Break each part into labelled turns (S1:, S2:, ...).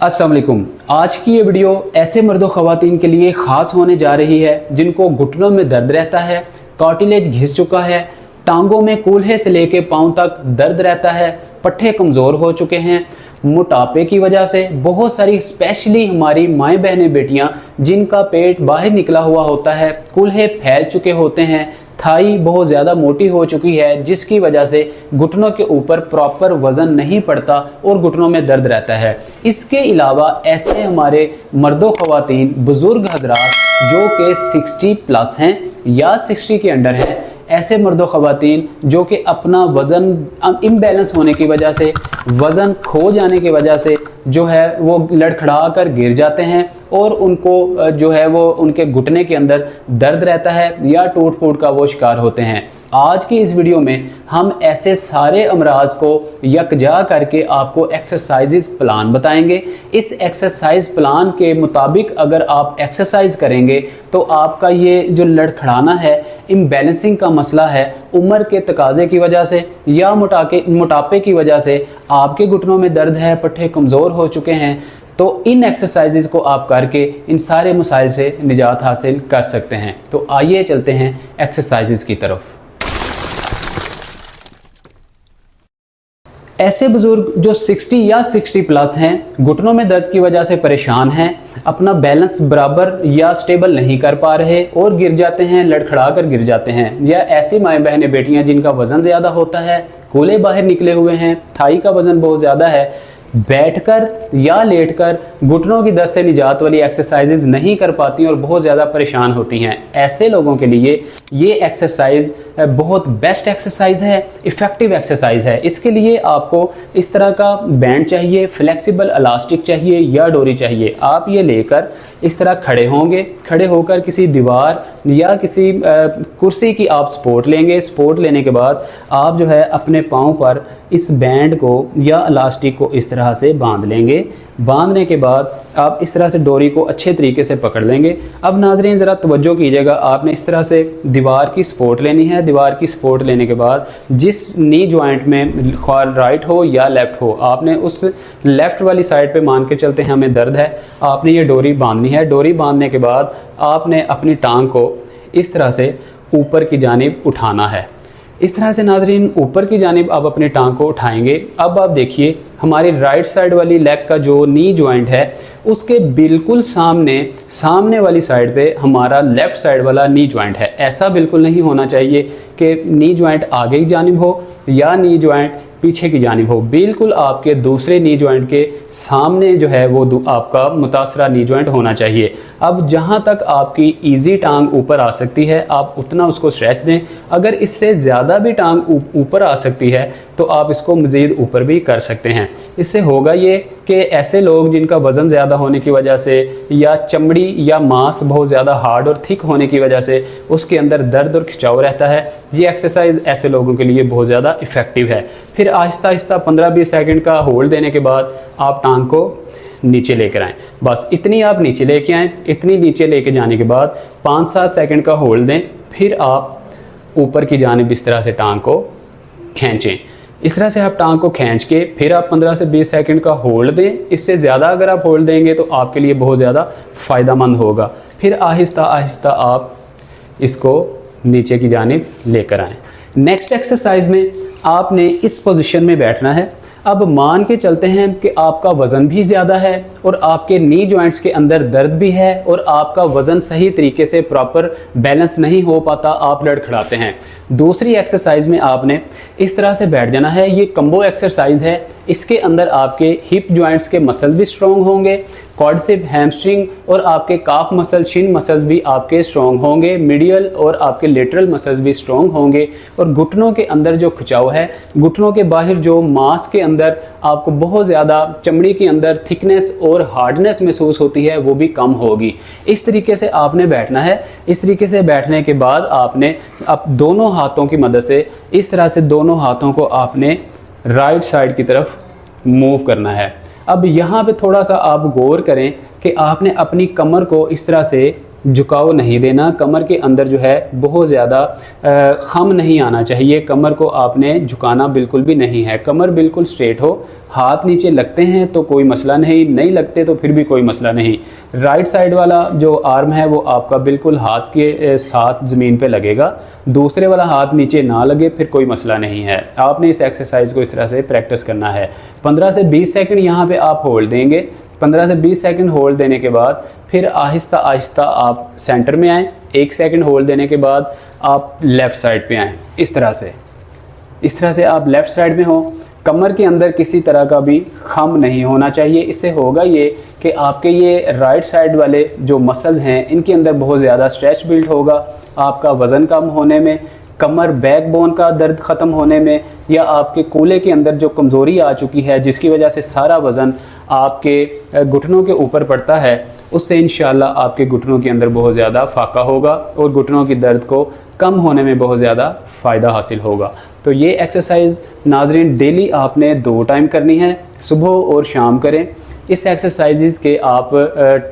S1: अस्सलाम वालेकुम। आज की ये वीडियो ऐसे मर्दों ख़वातीन के लिए ख़ास होने जा रही है जिनको घुटनों में दर्द रहता है, कार्टिलेज घिस चुका है, टांगों में कूल्हे से लेके पाँव तक दर्द रहता है, पट्टे कमज़ोर हो चुके हैं, मोटापे की वजह से बहुत सारी स्पेशली हमारी माएँ बहनें बेटियाँ जिनका पेट बाहर निकला हुआ होता है, कूल्हे फैल चुके होते हैं, थाई बहुत ज़्यादा मोटी हो चुकी है जिसकी वजह से घुटनों के ऊपर प्रॉपर वज़न नहीं पड़ता और घुटनों में दर्द रहता है। इसके अलावा ऐसे हमारे मर्दों ख़वातीन बुज़ुर्ग हजरात जो कि 60 प्लस हैं या 60 के अंडर हैं, ऐसे मर्दों ख़वातीन जो कि अपना वज़न इम्बैलेंस होने की वजह से, वज़न खो जाने की वजह से जो है वो लड़खड़ा कर गिर जाते हैं और उनको जो है वो उनके घुटने के अंदर दर्द रहता है या टूट फूट का वो शिकार होते हैं। आज की इस वीडियो में हम ऐसे सारे अमराज को यकजा करके आपको एक्सरसाइजेज प्लान बताएंगे। इस एक्सरसाइज प्लान के मुताबिक अगर आप एक्सरसाइज करेंगे तो आपका ये जो लड़खड़ाना है, इम्बैलेंसिंग का मसला है, उम्र के तकाजे की वजह से या मोटापे की वजह से आपके घुटनों में दर्द है, पट्टे कमज़ोर हो चुके हैं, तो इन एक्सरसाइजेज को आप करके इन सारे मसाइल से निजात हासिल कर सकते हैं। तो आइए चलते हैं एक्सरसाइजेज की तरफ। ऐसे बुजुर्ग जो 60 या 60 प्लस हैं, घुटनों में दर्द की वजह से परेशान हैं, अपना बैलेंस बराबर या स्टेबल नहीं कर पा रहे और गिर जाते हैं, लड़खड़ा कर गिर जाते हैं, या ऐसी माएँ बहनें बेटियां जिनका वज़न ज़्यादा होता है, कूल्हे बाहर निकले हुए हैं, थाई का वज़न बहुत ज़्यादा है, बैठकर या लेटकर घुटनों की दर्द से निजात वाली एक्सरसाइजेज नहीं कर पाती और बहुत ज़्यादा परेशान होती हैं। ऐसे लोगों के लिए ये एक्सरसाइज बहुत बेस्ट एक्सरसाइज है, इफ़ेक्टिव एक्सरसाइज है। इसके लिए आपको इस तरह का बैंड चाहिए, फ्लेक्सिबल इलास्टिक चाहिए या डोरी चाहिए। आप ये लेकर इस तरह खड़े होंगे, खड़े होकर किसी दीवार या किसी कुर्सी की आप सपोर्ट लेंगे। सपोर्ट लेने के बाद आप जो है अपने पाँव पर इस बैंड को या इलास्टिक को इस तरह से बांध लेंगे। बांधने के बाद आप इस तरह से डोरी को अच्छे तरीके से पकड़ लेंगे। अब नाज़रीन ज़रा तवज्जो कीजिएगा, आपने इस तरह से दीवार की सपोर्ट लेनी है। दीवार की सपोर्ट लेने के बाद जिस नी जॉइंट में राइट हो या लेफ़्ट हो, आपने उस लेफ़्ट वाली साइड पे मान के चलते हैं हमें दर्द है, आपने ये डोरी बांधनी है। डोरी बांधने के बाद आपने अपनी टांग को इस तरह से ऊपर की जानिब उठाना है। इस तरह से नाज़रीन ऊपर की जानिब आप अपनी टांग को उठाएंगे। अब आप देखिए हमारी राइट साइड वाली लेग का जो नी जॉइंट है उसके बिल्कुल सामने वाली साइड पे हमारा लेफ़्ट साइड वाला नी जॉइंट है। ऐसा बिल्कुल नहीं होना चाहिए कि नी जॉइंट आगे की जानिब हो या नी जॉइंट पीछे की जानिब हो। बिल्कुल आपके दूसरे नी जॉइंट के सामने जो है वो आपका मुतासरा नी जॉइंट होना चाहिए। अब जहाँ तक आपकी ईजी टांग ऊपर आ सकती है आप उतना उसको स्ट्रेच दें। अगर इससे ज़्यादा भी टांग ऊपर आ सकती है तो आप इसको मज़ीद ऊपर भी कर सकते हैं। इससे होगा ये कि ऐसे लोग जिनका वज़न ज़्यादा होने की वजह से या चमड़ी या मांस बहुत ज़्यादा हार्ड और थिक होने की वजह से उसके अंदर दर्द और खिंचाव रहता है, ये एक्सरसाइज ऐसे लोगों के लिए बहुत ज़्यादा इफ़ेक्टिव है। फिर आहिस्ता आहिस्ता 15-20 सेकंड का होल्ड देने के बाद आप टांग को नीचे लेकर आएँ। बस इतनी आप नीचे लेके आएँ। इतनी नीचे लेके जाने के बाद 5-7 सेकंड का होल्ड दें। फिर आप ऊपर की जानिब इस तरह से टांग को खींचें। इस तरह से आप टांग को खींच के फिर आप 15 से 20 सेकंड का होल्ड दें। इससे ज़्यादा अगर आप होल्ड देंगे तो आपके लिए बहुत ज़्यादा फ़ायदेमंद होगा। फिर आहिस्ता आहिस्ता आप इसको नीचे की जानिब लेकर आएँ। नेक्स्ट एक्सरसाइज में आपने इस पोजीशन में बैठना है। अब मान के चलते हैं कि आपका वज़न भी ज़्यादा है और आपके नी जॉइंट्स के अंदर दर्द भी है और आपका वज़न सही तरीके से प्रॉपर बैलेंस नहीं हो पाता, आप लड़खड़ाते हैं। दूसरी एक्सरसाइज में आपने इस तरह से बैठ जाना है। ये कम्बो एक्सरसाइज है। इसके अंदर आपके हिप जॉइंट्स के मसल भी स्ट्रॉन्ग होंगे, क्वाड्रिसेप, हैमस्ट्रिंग और आपके काफ मसल, शिन मसल्स भी आपके स्ट्रॉन्ग होंगे, मीडियल और आपके लेटरल मसल्स भी स्ट्रॉन्ग होंगे और घुटनों के अंदर जो खिंचाव है, घुटनों के बाहर जो मांस के अंदर आपको बहुत ज़्यादा चमड़ी के अंदर थिकनेस और हार्डनेस महसूस होती है वो भी कम होगी। इस तरीके से आपने बैठना है। इस तरीके से बैठने के बाद आपने अब दोनों हाथों की मदद से इस तरह से दोनों हाथों को आपने राइट साइड की तरफ मूव करना है। अब यहाँ पे थोड़ा सा आप गौर करें कि आपने अपनी कमर को इस तरह से झुकाव नहीं देना, कमर के अंदर जो है बहुत ज़्यादा खम नहीं आना चाहिए, कमर को आपने झुकाना बिल्कुल भी नहीं है। कमर बिल्कुल स्ट्रेट हो, हाथ नीचे लगते हैं तो कोई मसला नहीं, नहीं लगते तो फिर भी कोई मसला नहीं। राइट साइड वाला जो आर्म है वो आपका बिल्कुल हाथ के साथ ज़मीन पे लगेगा, दूसरे वाला हाथ नीचे ना लगे, फिर कोई मसला नहीं है। आपने इस एक्सरसाइज को इस तरह से प्रैक्टिस करना है। 15 से 20 सेकंड यहाँ पे आप होल्ड देंगे। 15 से 20 सेकंड होल्ड देने के बाद फिर आहिस्ता आहिस्ता आप सेंटर में आएँ। 1 सेकंड होल्ड देने के बाद आप लेफ़्ट साइड पे आएँ। इस तरह से आप लेफ़्ट साइड में हो। कमर के अंदर किसी तरह का भी खम नहीं होना चाहिए। इससे होगा ये कि आपके ये राइट साइड वाले जो मसल्स हैं इनके अंदर बहुत ज़्यादा स्ट्रेच बिल्ड होगा। आपका वज़न कम होने में, कमर बैकबोन का दर्द ख़त्म होने में, या आपके कूल्हे के अंदर जो कमज़ोरी आ चुकी है जिसकी वजह से सारा वज़न आपके घुटनों के ऊपर पड़ता है, उससे इंशाल्लाह आपके घुटनों के अंदर बहुत ज़्यादा फाका होगा और घुटनों की दर्द को कम होने में बहुत ज़्यादा फ़ायदा हासिल होगा। तो ये एक्सरसाइज नाजरीन डेली आपने 2 टाइम करनी है, सुबह और शाम करें। इस एक्सरसाइजेस के आप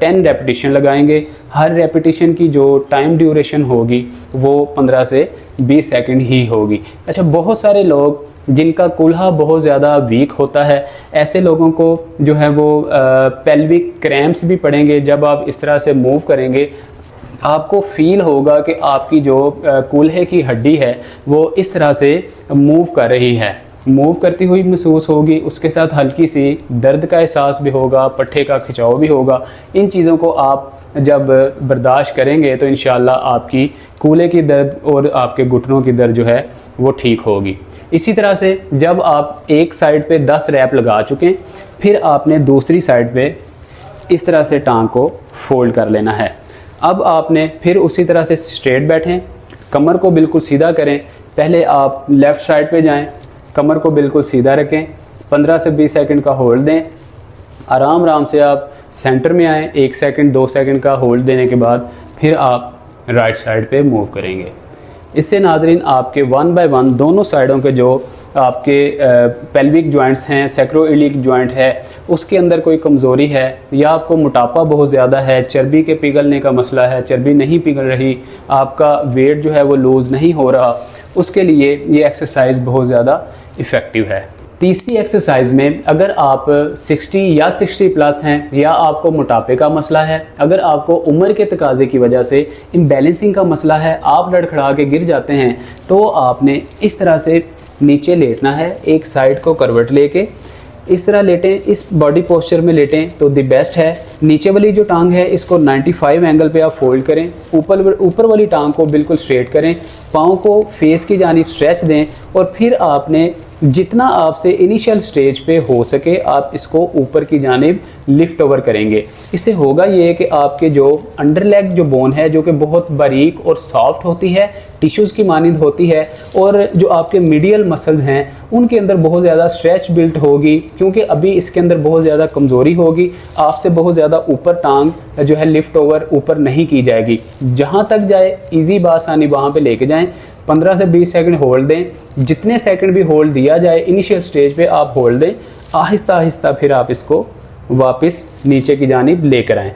S1: 10 रेपिटेशन लगाएंगे। हर रेपिटेशन की जो टाइम ड्यूरेशन होगी वो 15 से 20 सेकंड ही होगी। अच्छा, बहुत सारे लोग जिनका कूल्हा बहुत ज़्यादा वीक होता है, ऐसे लोगों को जो है वो पेल्विक क्रैम्प्स भी पड़ेंगे। जब आप इस तरह से मूव करेंगे आपको फील होगा कि आपकी जो कूल्हे की हड्डी है वो इस तरह से मूव कर रही है, मूव करती हुई महसूस होगी। उसके साथ हल्की सी दर्द का एहसास भी होगा, पट्टे का खिंचाव भी होगा। इन चीज़ों को आप जब बर्दाश्त करेंगे तो इंशाल्लाह आपकी कूल्हे की दर्द और आपके घुटनों की दर्द जो है वो ठीक होगी। इसी तरह से जब आप एक साइड पे 10 रैप लगा चुके, फिर आपने दूसरी साइड पे इस तरह से टांग को फोल्ड कर लेना है। अब आपने फिर उसी तरह से स्ट्रेट बैठें, कमर को बिल्कुल सीधा करें। पहले आप लेफ़्ट साइड पे जाएं, कमर को बिल्कुल सीधा रखें, 15 से 20 सेकंड का होल्ड दें। आराम आराम से आप सेंटर में आएँ। 1 सेकंड 2 सेकंड का होल्ड देने के बाद फिर आप राइट साइड पे मूव करेंगे। इससे नाज़रीन आपके 1 बाय 1 दोनों साइडों के जो आपके पेल्विक जॉइंट्स हैं, सैक्रोइलिक जॉइंट है, उसके अंदर कोई कमज़ोरी है, या आपको मोटापा बहुत ज़्यादा है, चर्बी के पिघलने का मसला है, चर्बी नहीं पिघल रही, आपका वेट जो है वो लूज़ नहीं हो रहा, उसके लिए ये एक्सरसाइज बहुत ज़्यादा इफ़ेक्टिव है। तीसरी एक्सरसाइज में अगर आप 60 या 60 प्लस हैं, या आपको मोटापे का मसला है, अगर आपको उम्र के तकाजे की वजह से इम्बैलेंसिंग का मसला है, आप लड़खड़ा के गिर जाते हैं, तो आपने इस तरह से नीचे लेटना है। एक साइड को करवट लेके इस तरह लेटें, इस बॉडी पोस्चर में लेटें तो द बेस्ट है। नीचे वाली जो टांग है इसको 95 एंगल पे आप फोल्ड करें, ऊपर वाली टांग को बिल्कुल स्ट्रेट करें, पाँव को फेस की जानिब स्ट्रेच दें, और फिर आपने जितना आपसे इनिशियल स्टेज पे हो सके आप इसको ऊपर की जानिब लिफ्ट ओवर करेंगे। इससे होगा ये कि आपके जो अंडर लेग जो बोन है, जो कि बहुत बारीक और सॉफ्ट होती है, टिश्यूज़ की मानिंद होती है, और जो आपके मीडियल मसल्स हैं उनके अंदर बहुत ज़्यादा स्ट्रेच बिल्ट होगी, क्योंकि अभी इसके अंदर बहुत ज़्यादा कमज़ोरी होगी। आपसे बहुत ज़्यादा ऊपर टांग जो है लिफ्ट ओवर ऊपर नहीं की जाएगी। जहाँ तक जाए ईजी बासानी वहाँ पे लेके जाएं। 15 से 20 सेकंड होल्ड दें। जितने सेकंड भी होल्ड दिया जाए इनिशियल स्टेज पे आप होल्ड दें। आहिस्ता आहिस्ता फिर आप इसको वापस नीचे की जानिब लेकर आएँ।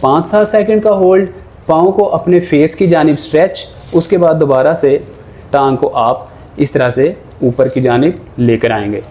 S1: 5-7 सेकंड का होल्ड, पाँव को अपने फेस की जानिब स्ट्रेच, उसके बाद दोबारा से टांग को आप इस तरह से ऊपर की जानिब लेकर आएंगे।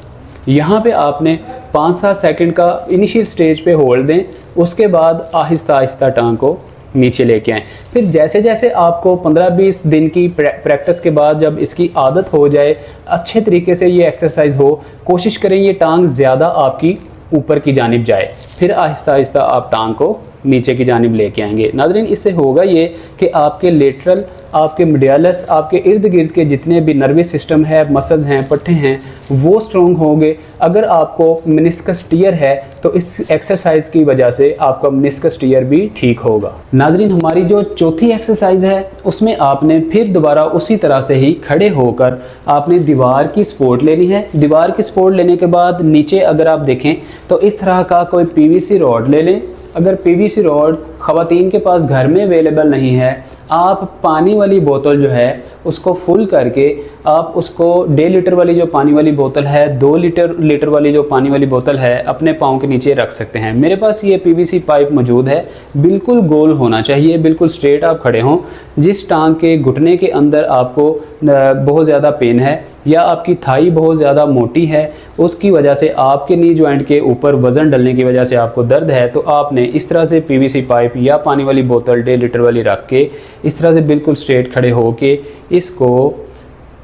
S1: यहाँ पे आपने 5-7 सेकंड का इनिशियल स्टेज पे होल्ड दें, उसके बाद आहिस्ता आहिस्ता टांग को नीचे लेके आएँ। फिर जैसे जैसे आपको 15-20 दिन की प्रैक्टिस के बाद जब इसकी आदत हो जाए, अच्छे तरीके से ये एक्सरसाइज हो, कोशिश करें ये टांग ज़्यादा आपकी ऊपर की जानिब जाए, फिर आहिस्ता आहिस्ता आप टांग को नीचे की जानिब लेके आएंगे। नाज़रीन, इससे होगा ये कि आपके लेटरल, आपके मिडियालस, आपके इर्द गिर्द के जितने भी नर्वस सिस्टम है, मसल्स हैं, पट्टे हैं, वो स्ट्रॉन्ग होंगे। अगर आपको मेनिस्कस टियर है तो इस एक्सरसाइज की वजह से आपका मेनिस्कस टियर भी ठीक होगा। नाज़रीन, हमारी जो चौथी एक्सरसाइज है उसमें आपने फिर दोबारा उसी तरह से ही खड़े होकर आपने दीवार की सपोर्ट लेनी है। दीवार की सपोर्ट लेने के बाद नीचे अगर आप देखें तो इस तरह का कोई पीवीसी रॉड ले लें। अगर पीवीसी रॉड ख़वातीन के पास घर में अवेलेबल नहीं है, आप पानी वाली बोतल जो है उसको फुल करके आप उसको 1.5 लीटर वाली जो पानी वाली बोतल है, 2 लीटर वाली जो पानी वाली बोतल है, अपने पाँव के नीचे रख सकते हैं। मेरे पास ये पीवीसी पाइप मौजूद है, बिल्कुल गोल होना चाहिए, बिल्कुल स्ट्रेट आप खड़े हों। जिस टांग के घुटने के अंदर आपको बहुत ज़्यादा पेन है या आपकी थाई बहुत ज़्यादा मोटी है, उसकी वजह से आपके नी जॉइंट के ऊपर वज़न डलने की वजह से आपको दर्द है, तो आपने इस तरह से पीवीसी पाइप या पानी वाली बोतल 1.5 लीटर वाली रख के इस तरह से बिल्कुल स्ट्रेट खड़े हो के इसको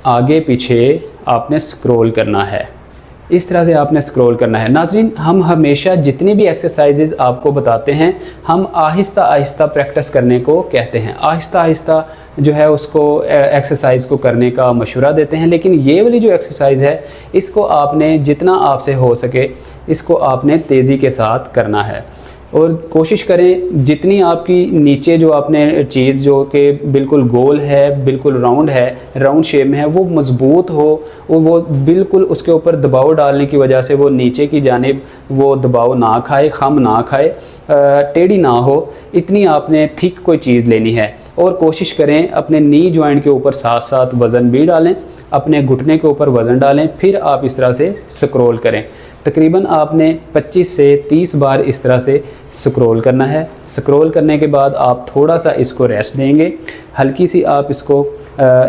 S1: आगे पीछे आपने स्क्रॉल करना है। इस तरह से आपने स्क्रॉल करना है। नाज़रीन, हम हमेशा जितनी भी एक्सरसाइजेज आपको बताते हैं, हम आहिस्ता आहिस्ता प्रैक्टिस करने को कहते हैं, आहिस्ता आहिस्ता जो है उसको एक्सरसाइज को करने का मशवरा देते हैं। लेकिन ये वाली जो एक्सरसाइज है, इसको आपने जितना आपसे हो सके इसको आपने तेज़ी के साथ करना है और कोशिश करें जितनी आपकी नीचे जो आपने चीज़ जो कि बिल्कुल गोल है, बिल्कुल राउंड है, राउंड शेप में है, वो मज़बूत हो और वो बिल्कुल उसके ऊपर दबाव डालने की वजह से वो नीचे की जानिब वो दबाव ना खाए, खम ना खाए, टेढ़ी ना हो, इतनी आपने थिक कोई चीज़ लेनी है। और कोशिश करें अपने नी जॉइंट के ऊपर साथ साथ वज़न भी डालें, अपने घुटने के ऊपर वज़न डालें, फिर आप इस तरह से स्क्रॉल करें। तकरीबन आपने 25 से 30 बार इस तरह से स्क्रॉल करना है। स्क्रॉल करने के बाद आप थोड़ा सा इसको रेस्ट देंगे, हल्की सी आप इसको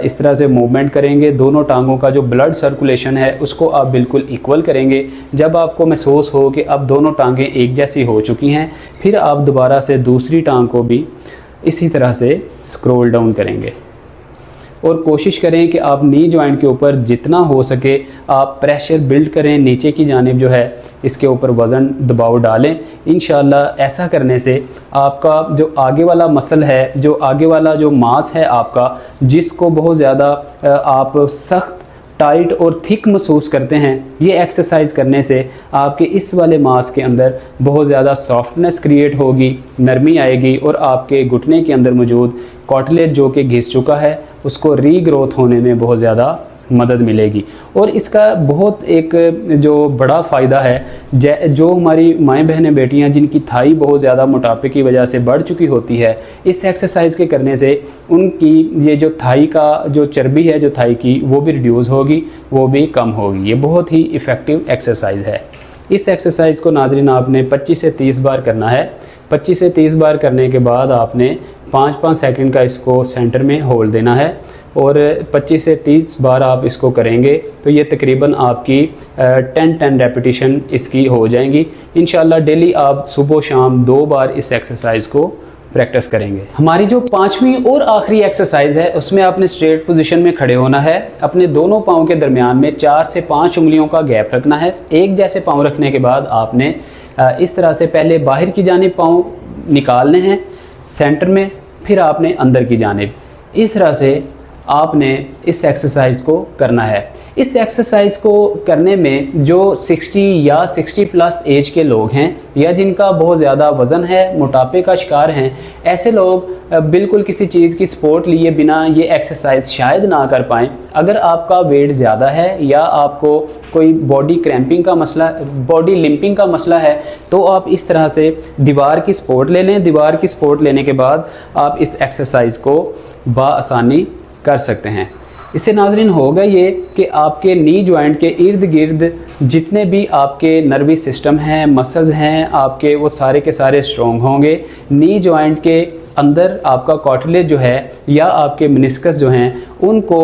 S1: इस तरह से मूवमेंट करेंगे। दोनों टांगों का जो ब्लड सर्कुलेशन है उसको आप बिल्कुल इक्वल करेंगे। जब आपको महसूस हो कि अब दोनों टांगें एक जैसी हो चुकी हैं, फिर आप दोबारा से दूसरी टांग को भी इसी तरह से स्क्रॉल डाउन करेंगे और कोशिश करें कि आप नी जॉइंट के ऊपर जितना हो सके आप प्रेशर बिल्ड करें, नीचे की जानिब जो है इसके ऊपर वज़न दबाव डालें। इंशाल्लाह ऐसा करने से आपका जो आगे वाला मसल है, जो आगे वाला जो मांस है आपका, जिसको बहुत ज़्यादा आप सख्त, टाइट और थिक महसूस करते हैं, ये एक्सरसाइज करने से आपके इस वाले मांस के अंदर बहुत ज़्यादा सॉफ्टनेस क्रिएट होगी, नरमी आएगी और आपके घुटने के अंदर मौजूद कार्टिलेज जो कि घिस चुका है उसको रीग्रोथ होने में बहुत ज़्यादा मदद मिलेगी। और इसका बहुत एक जो बड़ा फ़ायदा है, जो हमारी माएँ बहनें बेटियां जिनकी थाई बहुत ज़्यादा मोटापे की वजह से बढ़ चुकी होती है, इस एक्सरसाइज के करने से उनकी ये जो थाई का जो चर्बी है जो थाई की, वो भी रिड्यूस होगी, वो भी कम होगी। ये बहुत ही इफ़ेक्टिव एक्सरसाइज है। इस एक्सरसाइज को नाज़रीन आपने 25 से 30 बार करना है। 25 से 30 बार करने के बाद आपने 5-5 सेकंड का इसको सेंटर में होल्ड देना है और 25 से 30 बार आप इसको करेंगे तो ये तकरीबन आपकी 10 रेपिटेशन इसकी हो जाएंगी। इंशाल्लाह डेली आप सुबह शाम 2 बार इस एक्सरसाइज को प्रैक्टिस करेंगे। हमारी जो 5वीं और आखिरी एक्सरसाइज है उसमें आपने स्ट्रेट पोजीशन में खड़े होना है। अपने दोनों पाँव के दरमियान में 4 से 5 उंगलियों का गैप रखना है। एक जैसे पाँव रखने के बाद आपने इस तरह से पहले बाहर की जानिब पाँव निकालने हैं सेंटर में, फिर आपने अंदर की जानिब, इस तरह से आपने इस एक्सरसाइज को करना है। इस एक्सरसाइज को करने में जो 60 या 60 प्लस एज के लोग हैं या जिनका बहुत ज़्यादा वज़न है, मोटापे का शिकार हैं, ऐसे लोग बिल्कुल किसी चीज़ की सपोर्ट लिए बिना ये एक्सरसाइज शायद ना कर पाएँ। अगर आपका वेट ज़्यादा है या आपको कोई बॉडी क्रैम्पिंग का मसला, बॉडी लिम्पिंग का मसला है, तो आप इस तरह से दीवार की सपोर्ट ले लें। दीवार की सपोर्ट लेने के बाद आप इस एक्सरसाइज को बआसानी कर सकते हैं। इससे नाज़रीन होगा ये कि आपके नी जॉइंट के इर्द गिर्द जितने भी आपके नर्वी सिस्टम हैं, मसल्स हैं आपके, वो सारे के सारे स्ट्रॉन्ग होंगे। नी जॉइंट के अंदर आपका कार्टिलेज जो है या आपके मेनिस्कस जो हैं उनको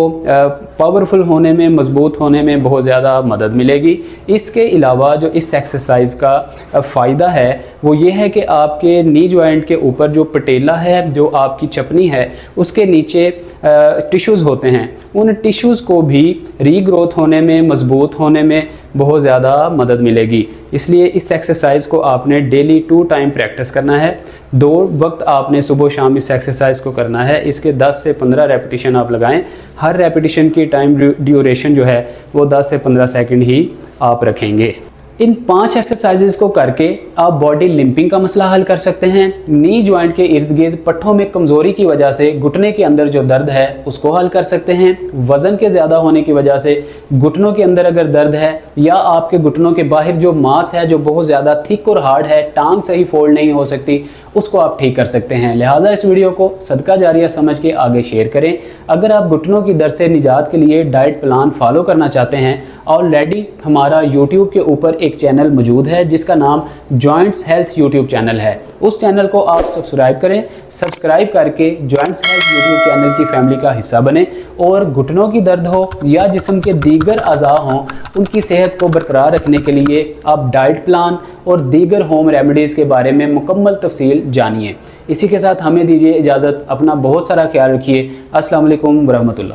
S1: पावरफुल होने में, मजबूत होने में बहुत ज़्यादा मदद मिलेगी। इसके अलावा जो इस एक्सरसाइज का फ़ायदा है वो ये है कि आपके नी जॉइंट के ऊपर जो पटेला है, जो आपकी चपनी है, उसके नीचे टिश्यूज़ होते हैं, उन टिश्यूज़ को भी रीग्रोथ होने में, मजबूत होने में बहुत ज़्यादा मदद मिलेगी। इसलिए इस एक्सरसाइज को आपने डेली 2 टाइम प्रैक्टिस करना है। 2 वक्त आपने सुबह शाम इस एक्सरसाइज को करना है। इसके 10 से 15 रेपिटेशन आप लगाएं। हर रेपिटेशन की टाइम ड्यूरेशन जो है वो 10 से 15 सेकंड ही आप रखेंगे। इन 5 एक्सरसाइजेज को करके आप बॉडी लिंपिंग का मसला हल कर सकते हैं। नी जॉइंट के इर्द गिर्द पट्ठों में कमजोरी की वजह से घुटने के अंदर जो दर्द है उसको हल कर सकते हैं। वजन के ज्यादा होने की वजह से घुटनों के अंदर अगर दर्द है या आपके घुटनों के बाहर जो मांस है जो बहुत ज्यादा थिक और हार्ड है, टांग सही फोल्ड नहीं हो सकती, उसको आप ठीक कर सकते हैं। लिहाजा इस वीडियो को सदका जारिया समझ के आगे शेयर करें। अगर आप घुटनों की दर्द से निजात के लिए डाइट प्लान फॉलो करना चाहते हैं, ऑलरेडी हमारा यूट्यूब के ऊपर एक चैनल मौजूद है जिसका नाम जॉइंट्स हेल्थ यूट्यूब चैनल है। उस चैनल को आप सब्सक्राइब करें। सब्सक्राइब करके जॉइंट्स हेल्थ यूट्यूब चैनल की फैमिली का हिस्सा बने और घुटनों की दर्द हो या जिस्म के दीगर अज़ा हों, उनकी सेहत को बरकरार रखने के लिए आप डाइट प्लान और दीगर होम रेमेडीज़ के बारे में मुकम्मल तफसील जानिए। इसी के साथ हमें दीजिए इजाज़त। अपना बहुत सारा ख्याल रखिए। अस्सलाम वालेकुम वरहमतुल्लाह।